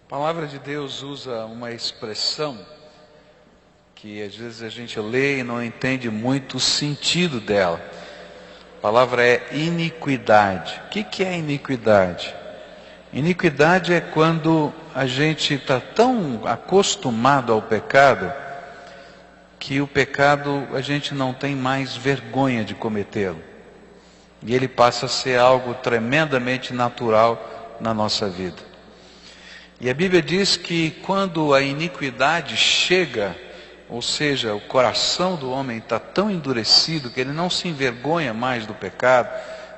A palavra de Deus usa uma expressão que às vezes a gente lê e não entende muito o sentido dela. A palavra é iniquidade. O que é iniquidade? Iniquidade é quando a gente está tão acostumado ao pecado que o pecado a gente não tem mais vergonha de cometê-lo. E ele passa a ser algo tremendamente natural na nossa vida. E a Bíblia diz que quando a iniquidade chega, ou seja, o coração do homem está tão endurecido que ele não se envergonha mais do pecado,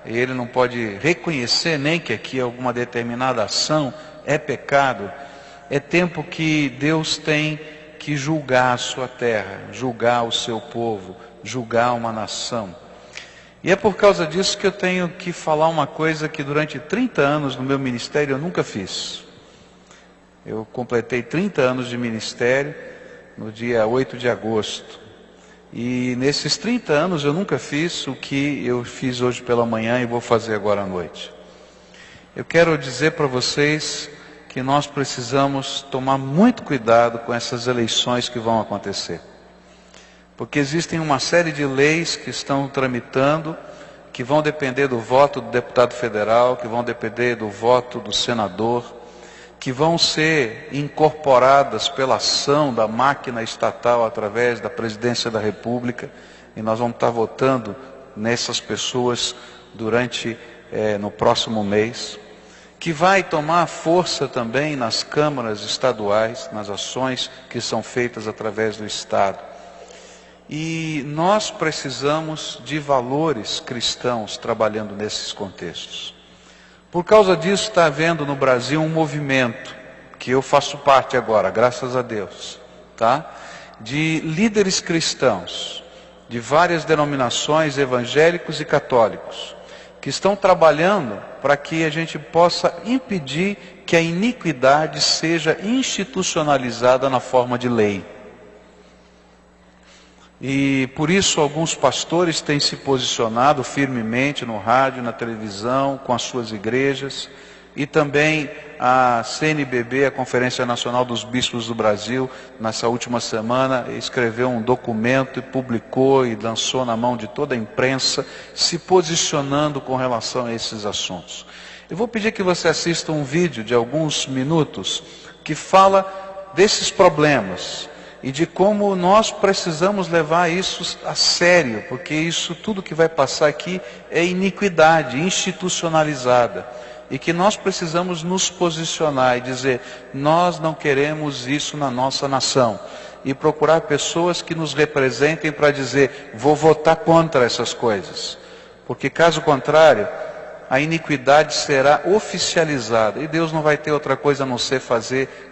e ele não pode reconhecer nem que aqui alguma determinada ação é pecado, é tempo que Deus tem que julgar a sua terra, julgar o seu povo, julgar uma nação. E é por causa disso que eu tenho que falar uma coisa que durante 30 anos no meu ministério eu nunca fiz. Eu completei 30 anos de ministério no dia 8 de agosto. E nesses 30 anos eu nunca fiz o que eu fiz hoje pela manhã e vou fazer agora à noite. Eu quero dizer para vocês que nós precisamos tomar muito cuidado com essas eleições que vão acontecer. Porque existem uma série de leis que estão tramitando, que vão depender do voto do deputado federal, que vão depender do voto do senador, que vão ser incorporadas pela ação da máquina estatal através da presidência da República, e nós vamos estar votando nessas pessoas no próximo mês, que vai tomar força também nas câmaras estaduais, nas ações que são feitas através do Estado. E nós precisamos de valores cristãos trabalhando nesses contextos. Por causa disso está havendo no Brasil um movimento, que eu faço parte agora, graças a Deus, tá? De líderes cristãos, de várias denominações evangélicos e católicos, que estão trabalhando para que a gente possa impedir que a iniquidade seja institucionalizada na forma de lei. E por isso alguns pastores têm se posicionado firmemente no rádio, na televisão, com as suas igrejas, e também a CNBB, a Conferência Nacional dos Bispos do Brasil, nessa última semana, escreveu um documento e publicou e lançou na mão de toda a imprensa, se posicionando com relação a esses assuntos. Eu vou pedir que você assista um vídeo de alguns minutos que fala desses problemas e de como nós precisamos levar isso a sério, porque isso tudo que vai passar aqui é iniquidade institucionalizada. E que nós precisamos nos posicionar e dizer, nós não queremos isso na nossa nação. E procurar pessoas que nos representem para dizer, vou votar contra essas coisas. Porque caso contrário, a iniquidade será oficializada. E Deus não vai ter outra coisa a não ser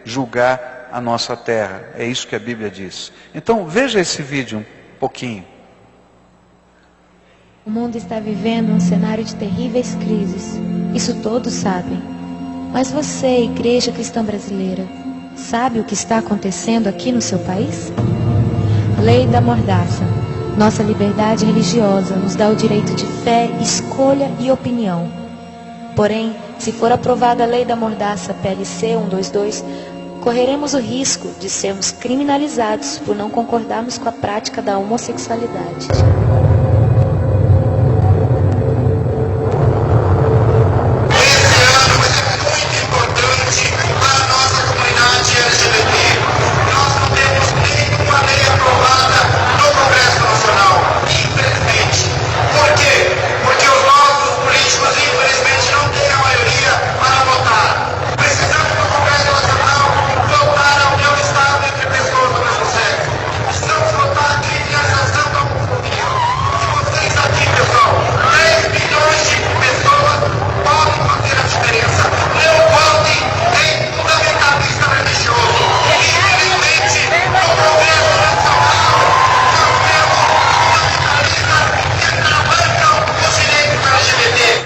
julgar a nossa terra. É isso que a Bíblia diz. Então veja esse vídeo um pouquinho. O mundo está vivendo um cenário de terríveis crises. Isso todos sabem. Mas você, Igreja Cristã Brasileira, sabe o que está acontecendo aqui no seu país? Lei da Mordaça. Nossa liberdade religiosa nos dá o direito de fé, escolha e opinião. Porém, se for aprovada a Lei da Mordaça PLC 122, correremos o risco de sermos criminalizados por não concordarmos com a prática da homossexualidade.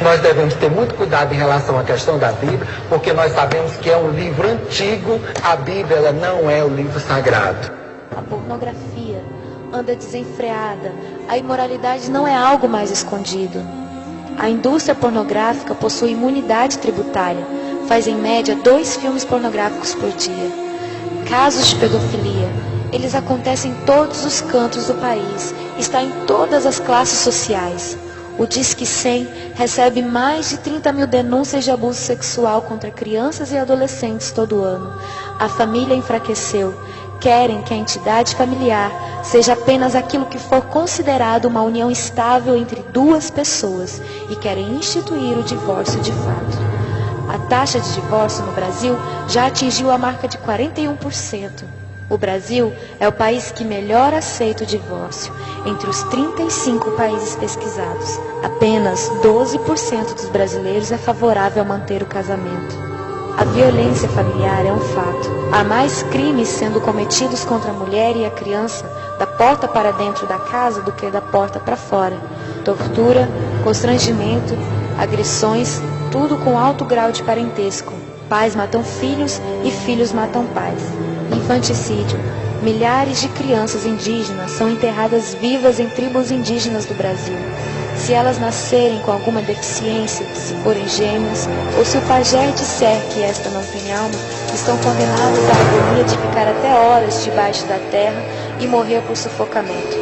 Nós devemos ter muito cuidado em relação à questão da Bíblia, porque nós sabemos que é um livro antigo, a Bíblia ela não é o livro sagrado. A pornografia anda desenfreada, a imoralidade não é algo mais escondido. A indústria pornográfica possui imunidade tributária, faz em média 2 filmes pornográficos por dia. Casos de pedofilia, eles acontecem em todos os cantos do país, está em todas as classes sociais. O Disque 100 recebe mais de 30 mil denúncias de abuso sexual contra crianças e adolescentes todo ano. A família enfraqueceu. Querem que a entidade familiar seja apenas aquilo que for considerado uma união estável entre 2 pessoas e querem instituir o divórcio de fato. A taxa de divórcio no Brasil já atingiu a marca de 41%. O Brasil é o país que melhor aceita o divórcio. Entre os 35 países pesquisados, apenas 12% dos brasileiros é favorável a manter o casamento. A violência familiar é um fato. Há mais crimes sendo cometidos contra a mulher e a criança da porta para dentro da casa do que da porta para fora. Tortura, constrangimento, agressões, tudo com alto grau de parentesco. Pais matam filhos e filhos matam pais. Infanticídio. Milhares de crianças indígenas são enterradas vivas em tribos indígenas do Brasil. Se elas nascerem com alguma deficiência, se forem gêmeas, ou se o pajé disser que esta não tem alma, estão condenadas à agonia de ficar até horas debaixo da terra e morrer por sufocamento.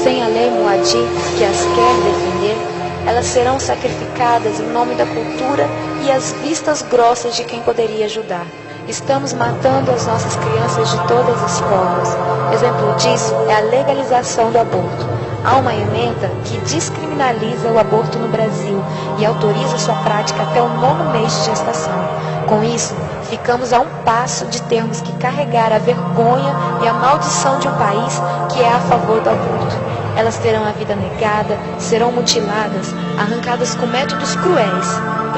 Sem a lei Moadi, que as quer defender, elas serão sacrificadas em nome da cultura e às vistas grossas de quem poderia ajudar. Estamos matando as nossas crianças de todas as formas. Exemplo disso é a legalização do aborto. Há uma emenda que descriminaliza o aborto no Brasil e autoriza sua prática até o 9º mês de gestação. Com isso, ficamos a um passo de termos que carregar a vergonha e a maldição de um país que é a favor do aborto. Elas terão a vida negada, serão mutiladas, arrancadas com métodos cruéis.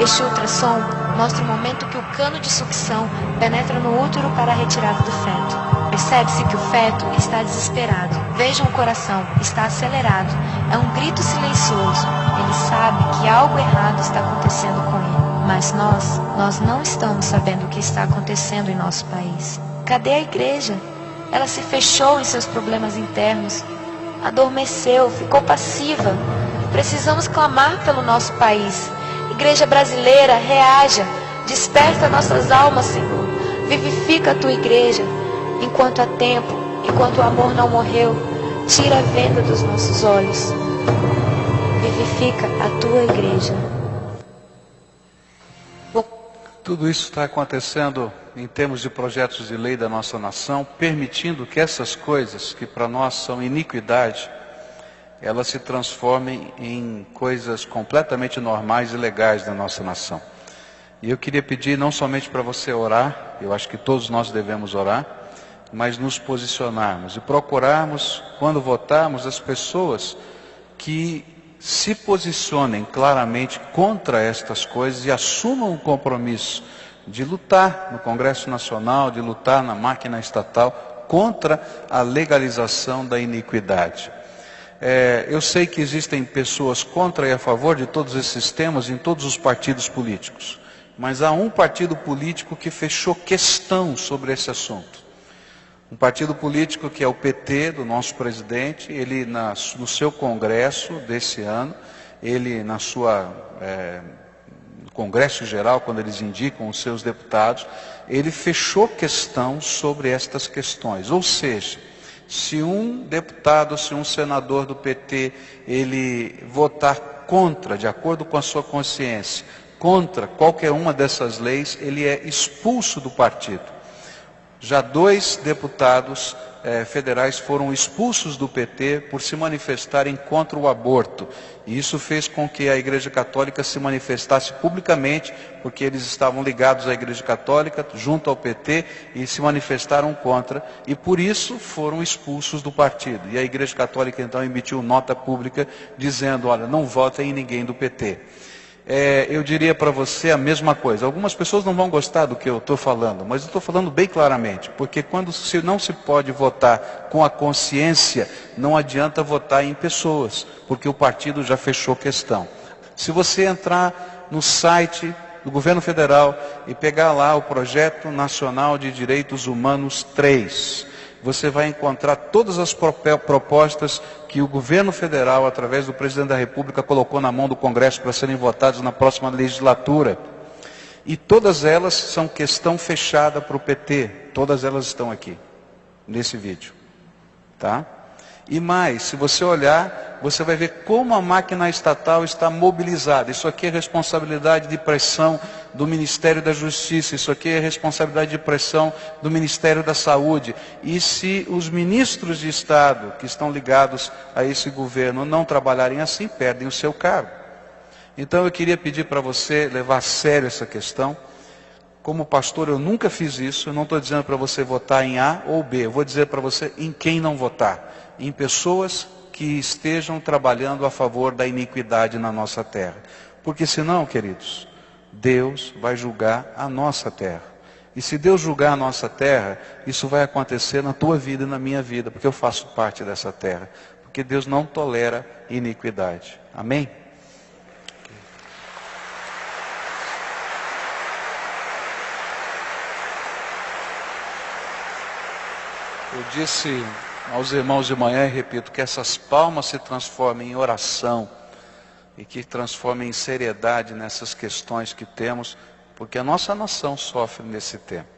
Este ultrassom mostra o momento que o cano de sucção penetra no útero para a retirada do feto. Percebe-se que o feto está desesperado. Vejam o coração, está acelerado. É um grito silencioso. Ele sabe que algo errado está acontecendo com ele. Mas nós não estamos sabendo o que está acontecendo em nosso país. Cadê a igreja? Ela se fechou em seus problemas internos. Adormeceu, ficou passiva. Precisamos clamar pelo nosso país. Igreja brasileira, reaja, desperta nossas almas, Senhor. Vivifica a tua igreja. Enquanto há tempo, enquanto o amor não morreu, tira a venda dos nossos olhos. Vivifica a tua igreja. Tudo isso está acontecendo em termos de projetos de lei da nossa nação, permitindo que essas coisas, que para nós são iniquidade, elas se transformem em coisas completamente normais e legais da nossa nação. E eu queria pedir não somente para você orar, eu acho que todos nós devemos orar, mas nos posicionarmos e procurarmos, quando votarmos, as pessoas que se posicionem claramente contra estas coisas e assumam o compromisso de lutar no Congresso Nacional, de lutar na máquina estatal contra a legalização da iniquidade. Eu sei que existem pessoas contra e a favor de todos esses temas em todos os partidos políticos, mas há um partido político que fechou questão sobre esse assunto. Um partido político que é o PT, do nosso presidente. Ele no seu congresso desse ano, ele no congresso geral, quando eles indicam os seus deputados, ele fechou questão sobre estas questões. Ou seja, se um deputado, se um senador do PT, ele votar contra, de acordo com a sua consciência, contra qualquer uma dessas leis, ele é expulso do partido. Já 2 deputados federais foram expulsos do PT por se manifestarem contra o aborto. E isso fez com que a Igreja Católica se manifestasse publicamente, porque eles estavam ligados à Igreja Católica, junto ao PT, e se manifestaram contra, e por isso foram expulsos do partido. E a Igreja Católica então emitiu nota pública dizendo, olha, não votem em ninguém do PT. Eu diria para você a mesma coisa. Algumas pessoas não vão gostar do que eu estou falando, mas eu estou falando bem claramente, porque quando não se pode votar com a consciência, não adianta votar em pessoas, porque o partido já fechou questão. Se você entrar no site do governo federal e pegar lá o Projeto Nacional de Direitos Humanos 3, você vai encontrar todas as propostas que o governo federal, através do presidente da República, colocou na mão do Congresso para serem votadas na próxima legislatura. E todas elas são questão fechada para o PT. Todas elas estão aqui, nesse vídeo. Tá? E mais, se você olhar, você vai ver como a máquina estatal está mobilizada. Isso aqui é responsabilidade de pressão do Ministério da Justiça. Isso aqui é responsabilidade de pressão do Ministério da Saúde. E se os ministros de Estado que estão ligados a esse governo não trabalharem assim, perdem o seu cargo. Então eu queria pedir para você levar a sério essa questão. Como pastor eu nunca fiz isso, eu não estou dizendo para você votar em A ou B, eu vou dizer para você em quem não votar. Em pessoas que estejam trabalhando a favor da iniquidade na nossa terra. Porque senão, queridos, Deus vai julgar a nossa terra. E se Deus julgar a nossa terra, isso vai acontecer na tua vida e na minha vida, porque eu faço parte dessa terra. Porque Deus não tolera iniquidade. Amém? Eu disse aos irmãos de manhã e repito, que essas palmas se transformem em oração e que transformem em seriedade nessas questões que temos, porque a nossa nação sofre nesse tempo.